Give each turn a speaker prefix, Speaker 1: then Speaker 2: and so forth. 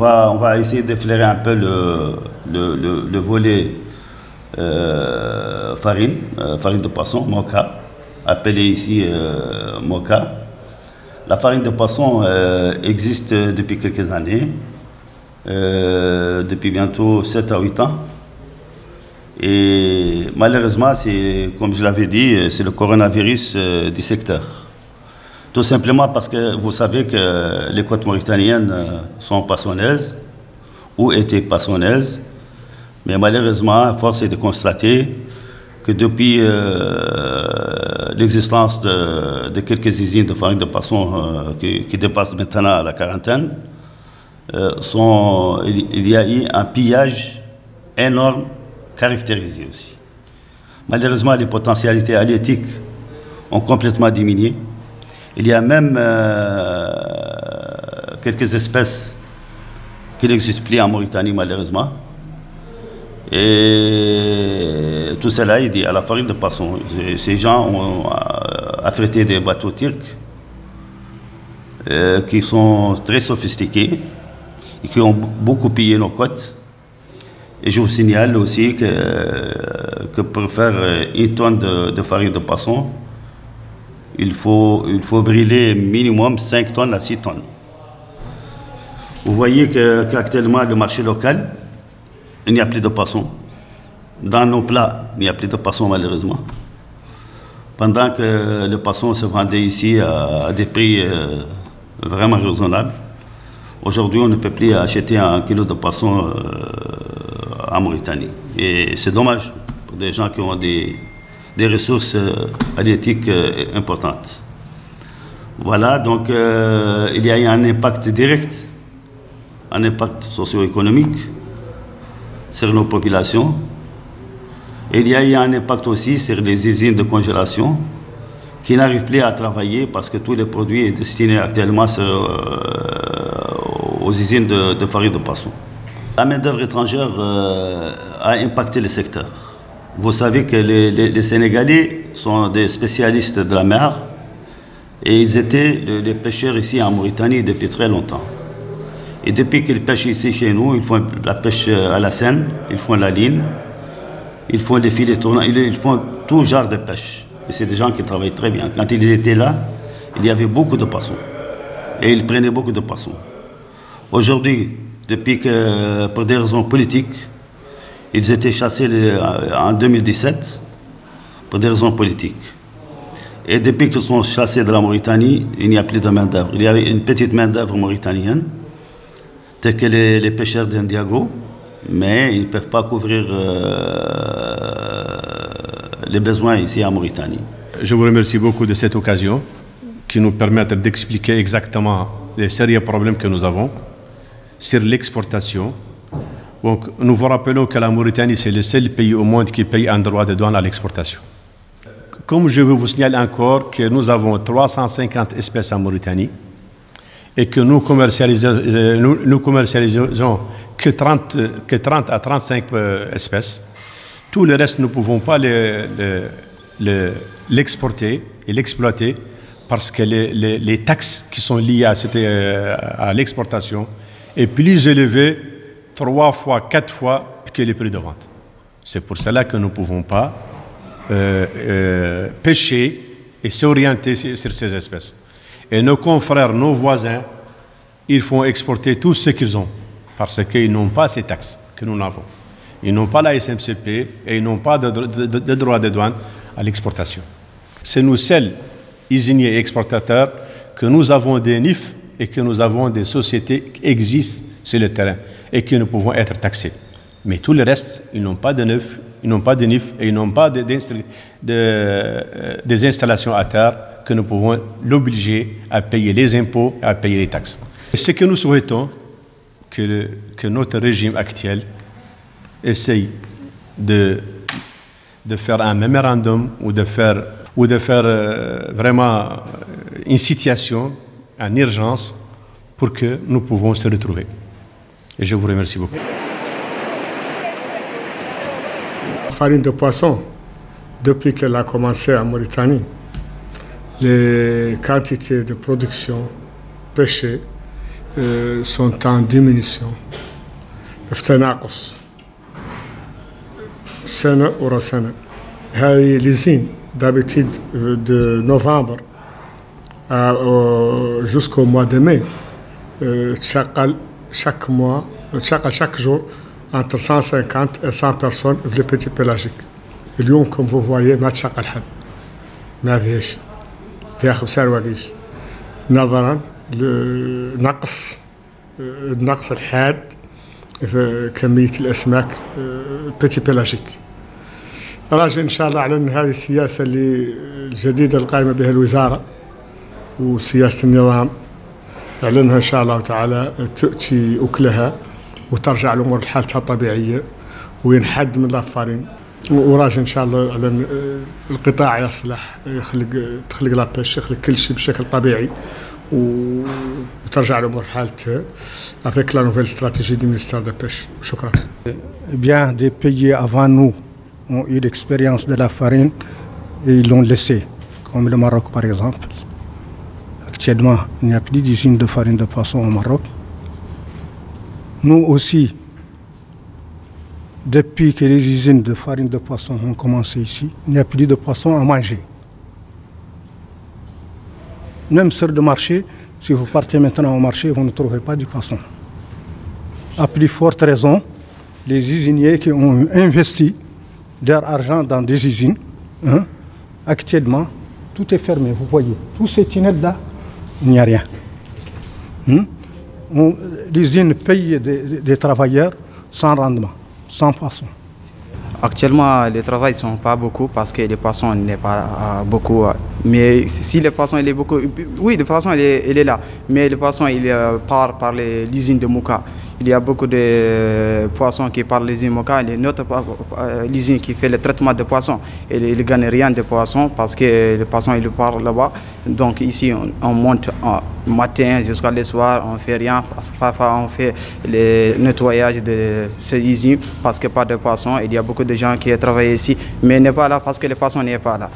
Speaker 1: va essayer d'effleurer un peu le volet farine de poisson, moka, appelée ici moka. La farine de poisson existe depuis quelques années, depuis bientôt 7 à 8 ans. Et malheureusement, comme je l'avais dit, c'est le coronavirus du secteur. Tout simplement parce que vous savez que les côtes mauritaniennes sont poissonneuses, ou étaient poissonneuses, mais malheureusement, force est de constater que depuis l'existence de quelques usines de farine de poisson qui dépassent maintenant la quarantaine, il y a eu un pillage énorme caractérisé aussi. Malheureusement, les potentialités halieutiques ont complètement diminué. Il y a même quelques espèces qui n'existent plus en Mauritanie, malheureusement. Et tout cela est dit à la farine de poisson. Ces gens ont affrété des bateaux turcs qui sont très sophistiqués et qui ont beaucoup pillé nos côtes. Et je vous signale aussi que pour faire une tonne de farine de poisson, il faut brûler minimum 5 tonnes à 6 tonnes. Vous voyez qu'actuellement, le marché local, il n'y a plus de poisson. Dans nos plats, il n'y a plus de poisson malheureusement. Pendant que le poisson se vendait ici à des prix vraiment raisonnables, aujourd'hui on ne peut plus acheter un kilo de poisson en Mauritanie. Et c'est dommage pour des gens qui ont des ressources halieutiques importantes. Voilà, donc il y a eu un impact direct, un impact socio-économique sur nos populations. Et il y a eu un impact aussi sur les usines de congélation qui n'arrivent plus à travailler parce que tous les produits sont destinés actuellement aux usines de farine de poisson. La main-d'œuvre étrangère a impacté le secteur. Vous savez que les Sénégalais sont des spécialistes de la mer et ils étaient les pêcheurs ici en Mauritanie depuis très longtemps. Et depuis qu'ils pêchent ici chez nous, ils font la pêche à la Seine, ils font la ligne, ils font les filets tournants, ils font tout genre de pêche. Et c'est des gens qui travaillent très bien. Quand ils étaient là, il y avait beaucoup de poissons. Et ils prenaient beaucoup de poissons. Aujourd'hui, depuis que, pour des raisons politiques, ils étaient chassés en 2017, pour des raisons politiques. Et depuis qu'ils sont chassés de la Mauritanie, il n'y a plus de main-d'œuvre. Il y avait une petite main-d'œuvre mauritanienne, tels que les pêcheurs d'Indiago, mais ils ne peuvent pas couvrir les besoins ici en Mauritanie.
Speaker 2: Je vous remercie beaucoup de cette occasion qui nous permet d'expliquer exactement les sérieux problèmes que nous avons sur l'exportation. Donc, nous vous rappelons que la Mauritanie, c'est le seul pays au monde qui paye un droit de douane à l'exportation. Comme je veux vous signaler encore que nous avons 350 espèces en Mauritanie, et que nous commercialisons que 30 à 35 espèces. Tout le reste, nous ne pouvons pas l'exporter et l'exploiter parce que les taxes qui sont liées à l'exportation est plus élevée 3 fois, 4 fois que les prix de vente. C'est pour cela que nous ne pouvons pas pêcher et s'orienter sur ces espèces. Et nos confrères, nos voisins, ils font exporter tout ce qu'ils ont parce qu'ils n'ont pas ces taxes que nous avons. Ils n'ont pas la SMCP et ils n'ont pas de droit de douane à l'exportation. C'est nous seuls, usiniers et exportateurs, que nous avons des NIF et que nous avons des sociétés qui existent sur le terrain et que nous pouvons être taxés. Mais tout le reste, ils n'ont pas de NIF, ils n'ont pas de NIF et ils n'ont pas des installations à terre que nous pouvons l'obliger à payer les impôts et à payer les taxes. Ce que nous souhaitons, que notre régime actuel essaye de faire un mémorandum ou de faire vraiment une situation en urgence pour que nous pouvons se retrouver. Et je vous remercie beaucoup.
Speaker 3: La farine de poisson, depuis qu'elle a commencé en Mauritanie, les quantités de production pêchée sont en diminution في تناقص سنة ورا سنة. هذه ليزين d'habitude de novembre jusqu'au mois de mai تشغل chaque jour entre 150 et 100 personnes في les petits pélagiques. اليوم comme vous voyez ما تشغل حد، ما فيهش، فيها 5 رواقيش نظرا لنقص النقص الحاد في كمية الأسماك بيتي بيلاجيك. راجع إن شاء الله على أن هذه السياسة الجديدة القائمة بها الوزارة وسياسة النظام أعلنها إن شاء الله تعالى تؤتي أكلها وترجع الأمور لحالتها الطبيعية وينحد من الأفارين. وراجع إن شاء الله على أن القطاع يصلح، تخلق لابيش، يخلق كل شيء بشكل طبيعي وترجع الأمور حالتها avec la nouvelle stratégie du ministère de la Pêche. شكرا.
Speaker 4: Bien des pays avant nous ont eu l'expérience de la farine et ils l'ont laissé, comme le Maroc par exemple. Actuellement, il n'y a plus d'usine de farine de poisson au Maroc. Nous aussi, depuis que les usines de farine de poisson ont commencé ici, il n'y a plus de poisson à manger. Même sur le marché, si vous partez maintenant au marché, vous ne trouverez pas du poisson. À plus forte raison, les usiniers qui ont investi leur argent dans des usines, actuellement, tout est fermé. Vous voyez, tous ces tunnels-là, il n'y a rien. L'usine paye des travailleurs sans rendement, sans poisson.
Speaker 5: Actuellement, les travaux ne sont pas beaucoup parce que les poissons n'est pas beaucoup. Mais si le poisson il est beaucoup, oui, le poisson il est là. Mais le poisson il part par l'usine de Mouka. Il y a beaucoup de poissons qui partent de l'usine Mouka. Il y a une autre usine qui fait le traitement de poissons. Et il ne gagne rien de poissons parce que le poisson il part là-bas. Donc ici on monte matin jusqu'à le soir, on ne fait rien. Parce que parfois on fait le nettoyage de ces usines parce qu'il n'y a pas de poissons. Il y a beaucoup de gens qui travaillent ici, mais n'est pas là parce que le poisson n'est pas là.